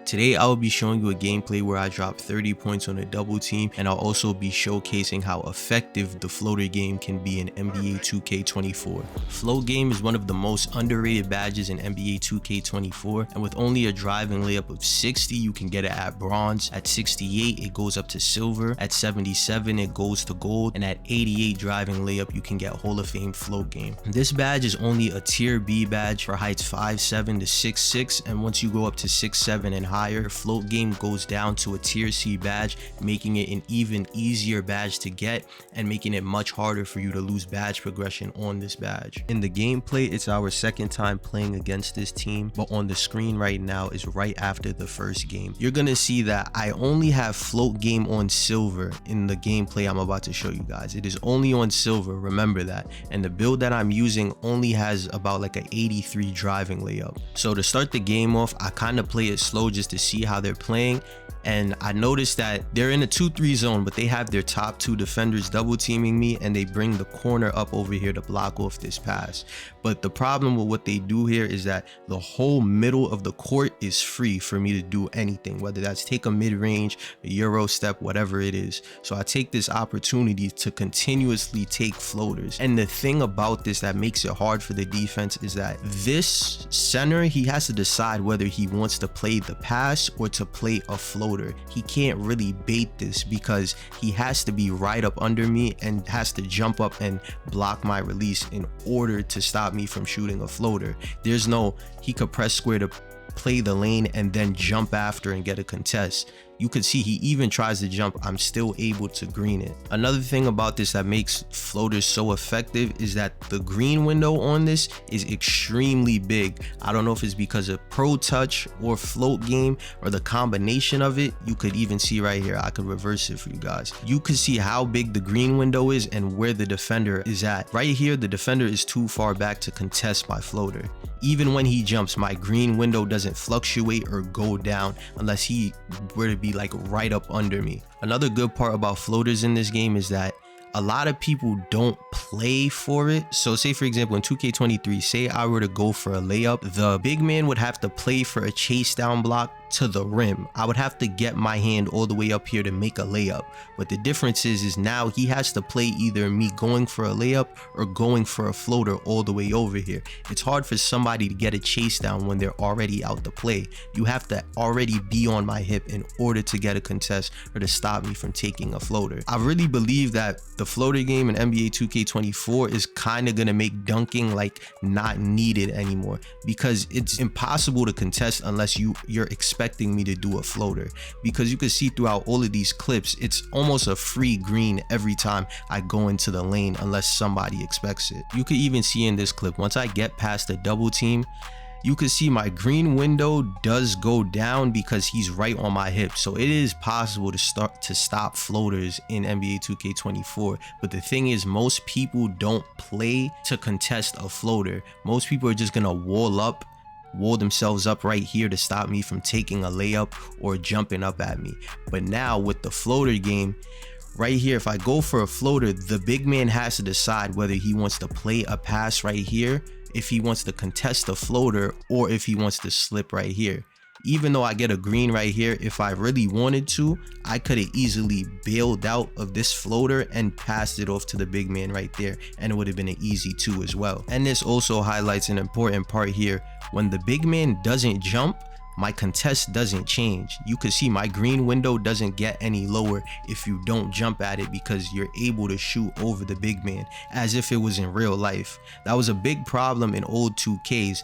Today I will be showing you a gameplay where I drop 30 points on a double team, and I'll also be showcasing how effective the floater game can be in NBA 2K24. Float game is one of the most underrated badges in NBA 2K24, and with only a driving layup of 60 you can get it at bronze, at 68 it goes up to silver, at 77 it goes to gold, and at 88 driving layup you can get Hall of Fame float game. This badge is only a tier B badge for heights 5'7" to 6'6", and once you go up to 6'7" and higher, float game goes down to a tier C badge, making it an even easier badge to get and making it much harder for you to lose badge progression on this badge. In the gameplay, it's our second time playing against this team, but on the screen right now is right after the first game. You're gonna see that I only have float game on silver in the gameplay I'm about to show you guys. It is only on silver, remember that, and the build that I'm using only has about like an 83 driving layup. So to start the game off, I kind of play it slow just to see how they're playing, and I noticed that they're in a 2-3 zone, but they have their top two defenders double teaming me, and they bring the corner up over here to block off this pass. But the problem with what they do here is that the whole middle of the court is free for me to do anything, whether that's take a mid-range, a euro step, whatever it is. So I take this opportunity to continuously take floaters. And the thing about this that makes it hard for the defense is that this center, he has to decide whether he wants to play the pass or to play a floater. He can't really bait this because he has to be right up under me and has to jump up and block my release in order to stop me from shooting a floater. There's no, he could press square to play the lane and then jump after and get a contest. You could see he even tries to jump, I'm still able to green it. Another thing about this that makes floaters so effective is that the green window on this is extremely big. I don't know if it's because of pro touch or float game or the combination of it. You could even see right here, I could reverse it for you guys. You could see how big the green window is and where the defender is at. Right here, the defender is too far back to contest my floater. Even when he jumps, my green window doesn't fluctuate or go down unless he were to be like right up under me. Another good part about floaters in this game is that a lot of people don't play for it. So say for example in 2K23, say I were to go for a layup, the big man would have to play for a chase down block to the rim. I would have to get my hand all the way up here to make a layup. But the difference is now he has to play either me going for a layup or going for a floater all the way over here. It's hard for somebody to get a chase down when they're already out to play. You have to already be on my hip in order to get a contest or to stop me from taking a floater. I really believe that the floater game in NBA 2K24 is kind of gonna make dunking like not needed anymore, because it's impossible to contest unless you're expecting me to do a floater. Because you can see throughout all of these clips, it's almost a free green every time I go into the lane unless somebody expects it. You could even see in this clip, once I get past the double team, you can see my green window does go down because he's right on my hip. So it is possible to stop floaters in NBA 2K24. But the thing is, most people don't play to contest a floater. Most people are just gonna wall themselves up right here to stop me from taking a layup or jumping up at me. But now with the floater game, right here, if I go for a floater, the big man has to decide whether he wants to play a pass right here, if he wants to contest the floater, or if he wants to slip right here. Even though I get a green right here, if I really wanted to, I could have easily bailed out of this floater and passed it off to the big man right there, and it would have been an easy 2 as well. And this also highlights an important part here. When the big man doesn't jump, my contest doesn't change. You can see my green window doesn't get any lower if you don't jump at it, because you're able to shoot over the big man as if it was in real life. That was a big problem in old 2Ks.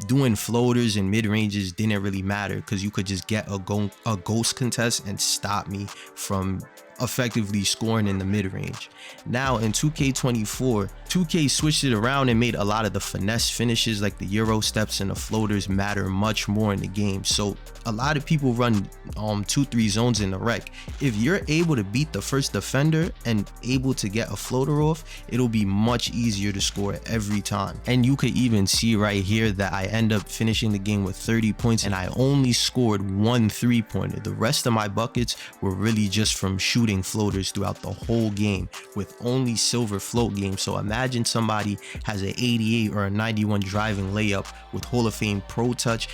Doing floaters and mid-ranges didn't really matter because you could just get a ghost contest and stop me from effectively scoring in the mid-range. Now in 2K24, 2K switched it around and made a lot of the finesse finishes like the euro steps and the floaters matter much more in the game. So a lot of people run 2-3 zones in the rec. If you're able to beat the first defender and able to get a floater off, it'll be much easier to score every time. And you could even see right here that I end up finishing the game with 30 points and I only scored 1 3-pointer. The rest of my buckets were really just from shooting floaters throughout the whole game with only silver float game. So imagine somebody has an 88 or a 91 driving layup with Hall of Fame pro touch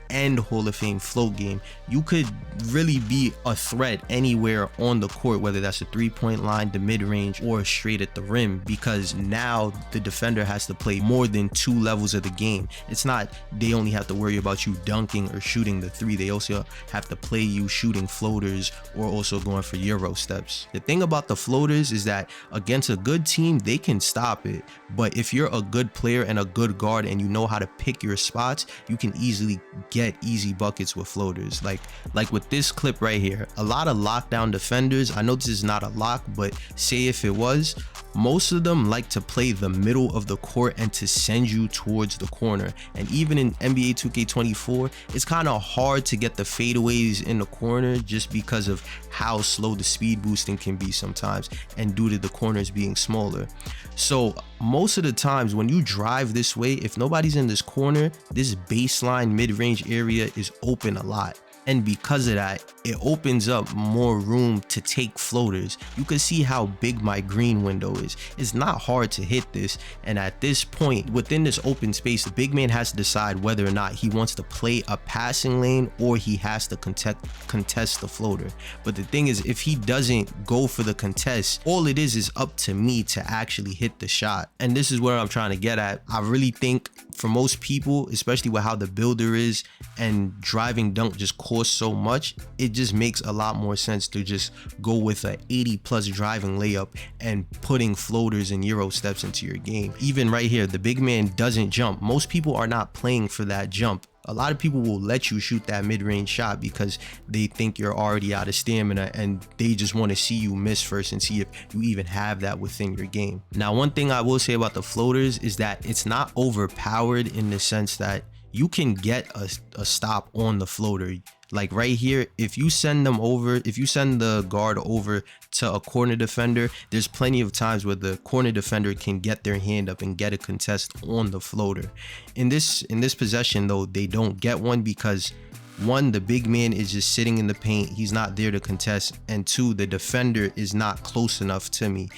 and Hall of Fame float game, you could really be a threat anywhere on the court, whether that's a three-point line, the mid-range, or straight at the rim, because now the defender has to play more than 2 levels of the game. It's not they only have to worry about you dunking or shooting the 3, they also have to play you shooting floaters or also going for Euro steps. The thing about the floaters is that against a good team, they can stop it, but if you're a good player and a good guard and you know how to pick your spots, you can easily get easy buckets with floaters. Like with this clip right here, a lot of lockdown defenders, I know this is not a lock, but say if it was, most of them like to play the middle of the court and to send you towards the corner. And even in NBA 2K24, it's kind of hard to get the fadeaways in the corner just because of how slow the speed boosting can be sometimes, and due to the corners being smaller. So most of the times when you drive this way, if nobody's in this corner, this baseline mid-range area is open a lot. And because of that, it opens up more room to take floaters. You can see how big my green window is. It's not hard to hit this. And at this point, within this open space, the big man has to decide whether or not he wants to play a passing lane or he has to contest the floater. But the thing is, if he doesn't go for the contest, all it is up to me to actually hit the shot. And this is where I'm trying to get at. I really think for most people, especially with how the builder is and driving dunk just costs so much, it just makes a lot more sense to just go with a 80+ driving layup and putting floaters and Euro steps into your game. Even right here, the big man doesn't jump. Most people are not playing for that jump. A lot of people will let you shoot that mid-range shot because they think you're already out of stamina and they just want to see you miss first and see if you even have that within your game. Now, one thing I will say about the floaters is that it's not overpowered in the sense that you can get a stop on the floater. Like right here, if you send the guard over to a corner defender, there's plenty of times where the corner defender can get their hand up and get a contest on the floater. In this possession though, they don't get one because one, the big man is just sitting in the paint, he's not there to contest, and two, the defender is not close enough to me.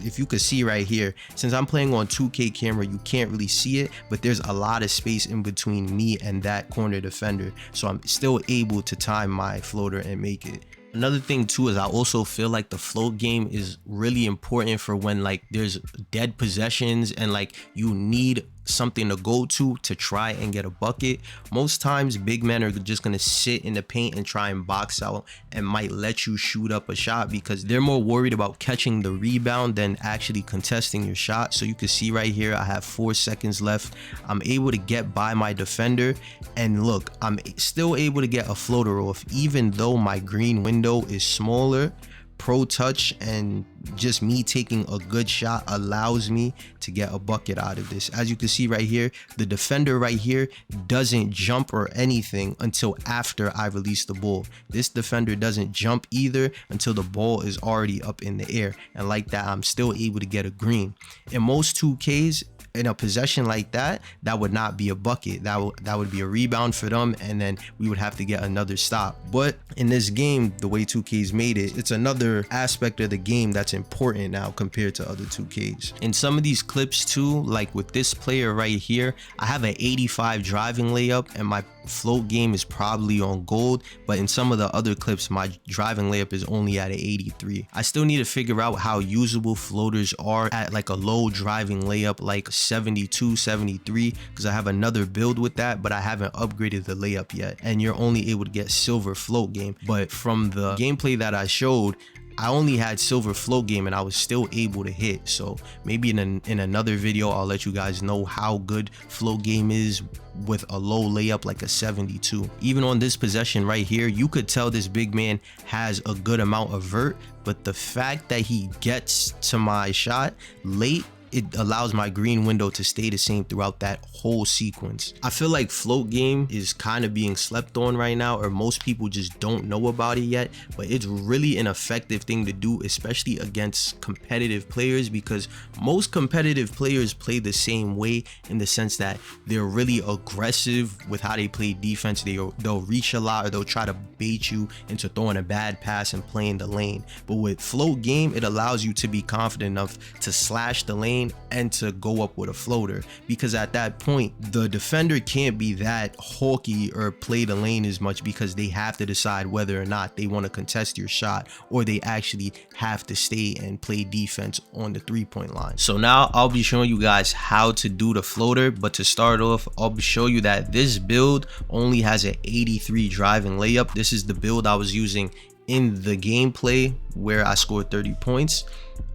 If you could see right here, since I'm playing on 2K camera, you can't really see it, but there's a lot of space in between me and that corner defender, so I'm still able to time my floater and make it. Another thing too is I also feel like the float game is really important for when like there's dead possessions and like you need something to go to try and get a bucket. Most times big men are just going to sit in the paint and try and box out and might let you shoot up a shot because they're more worried about catching the rebound than actually contesting your shot. So you can see right here, I have 4 seconds left. I'm able to get by my defender, and look, I'm still able to get a floater off even though my green window is smaller. Pro touch and just me taking a good shot allows me to get a bucket out of this. As you can see right here, the defender right here doesn't jump or anything until after I release the ball. This defender doesn't jump either until the ball is already up in the air, and like that I'm still able to get a green. In most 2Ks, in a possession like that, that would not be a bucket. That would be a rebound for them, and then we would have to get another stop. But in this game, the way 2K's made it, it's another aspect of the game that's important now compared to other 2Ks. In some of these clips too, like with this player right here, I have an 85 driving layup and my float game is probably on gold, but in some of the other clips my driving layup is only at an 83. I still need to figure out how usable floaters are at like a low driving layup like 72, 73, because I have another build with that, but I haven't upgraded the layup yet, and you're only able to get silver float game. But from the gameplay that I showed, I only had silver float game and I was still able to hit. So maybe in another video I'll let you guys know how good float game is with a low layup like a 72. Even on this possession right here, you could tell this big man has a good amount of vert, but the fact that he gets to my shot late, it allows my green window to stay the same throughout that whole sequence. I feel like float game is kind of being slept on right now, or most people just don't know about it yet, but it's really an effective thing to do, especially against competitive players, because most competitive players play the same way in the sense that they're really aggressive with how they play defense. They'll reach a lot, or they'll try to bait you into throwing a bad pass and playing the lane. But with float game, it allows you to be confident enough to slash the lane lane and to go up with a floater, because at that point the defender can't be that hawky or play the lane as much, because they have to decide whether or not they want to contest your shot or they actually have to stay and play defense on the 3-point line. So now I'll be showing you guys how to do the floater, but to start off I'll show you that this build only has an 83 driving layup. This is the build I was using in the gameplay where I scored 30 points.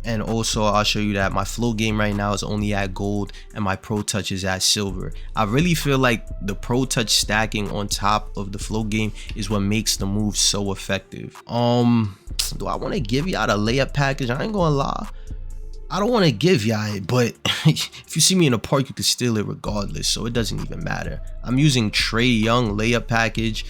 And also I'll show you that my flow game right now is only at gold and my pro touch is at silver. I really feel like the pro touch stacking on top of the flow game is what makes the move so effective. Do I want to give y'all the layup package? I ain't gonna lie, I don't want to give y'all it, but if you see me in a park, you can steal it regardless, so it doesn't even matter. I'm using Trae Young layup package.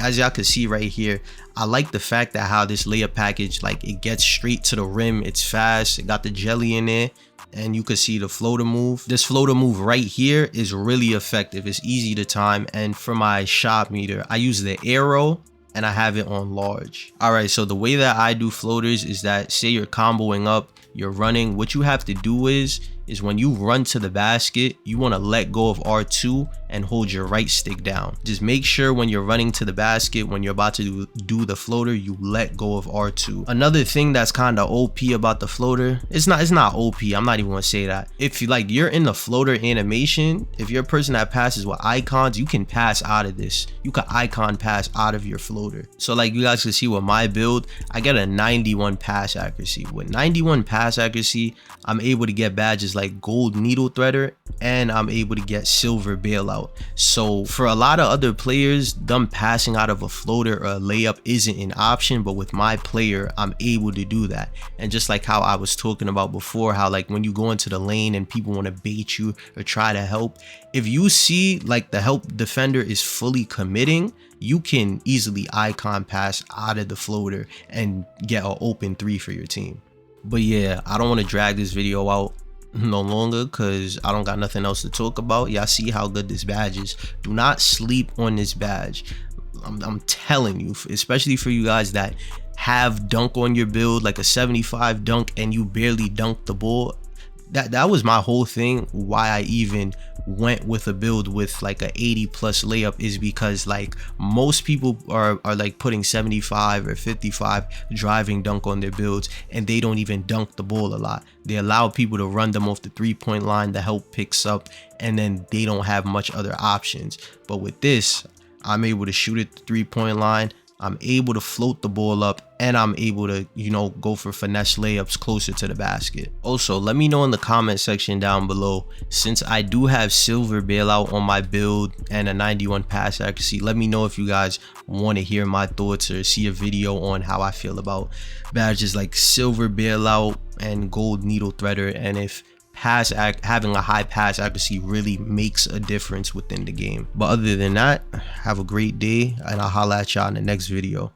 As y'all can see right here, I like the fact that how this layup package, like, it gets straight to the rim, it's fast, it got the jelly in there, and you can see the floater move. This floater move right here is really effective. It's easy to time, and for my shot meter, I use the arrow and I have it on large. All right, so the way that I do floaters is that, say you're comboing up, you're running, what you have to do is when you run to the basket, you want to let go of R2 and hold your right stick down. Just make sure when you're running to the basket, when you're about to do the floater, you let go of R2. Another thing that's kind of OP about the floater, it's not OP, I'm not even gonna say that. If you're in the floater animation, if you're a person that passes with icons, you can pass out of this. You can icon pass out of your floater. So like you guys can see with my build, I get a 91 pass accuracy. With 91 pass accuracy, I'm able to get badges like gold needle threader, and I'm able to get silver bailout. So for a lot of other players, them passing out of a floater or a layup isn't an option, but with my player, I'm able to do that. And just like how I was talking about before, how like when you go into the lane and people want to bait you or try to help, if you see like the help defender is fully committing, you can easily icon pass out of the floater and get an open 3 for your team. But yeah, I don't want to drag this video out no longer because I don't got nothing else to talk about. Y'all see how good this badge is. Do not sleep on this badge. I'm telling you, especially for you guys that have dunk on your build, like a 75 dunk and you barely dunk the ball. That was my whole thing why I even went with a build with like a 80 plus layup, is because like most people are like putting 75 or 55 driving dunk on their builds and they don't even dunk the ball a lot. They allow people to run them off the 3-point line, the help picks up, and then they don't have much other options. But with this, I'm able to shoot at the 3-point line, I'm able to float the ball up, and I'm able to, you know, go for finesse layups closer to the basket. Also, let me know in the comment section down below, since I do have silver bailout on my build and a 91 pass accuracy, let me know if you guys want to hear my thoughts or see a video on how I feel about badges like silver bailout and gold needle threader, and if having a high pass accuracy really makes a difference within the game. But other than that, have a great day, and I'll holla at y'all in the next video.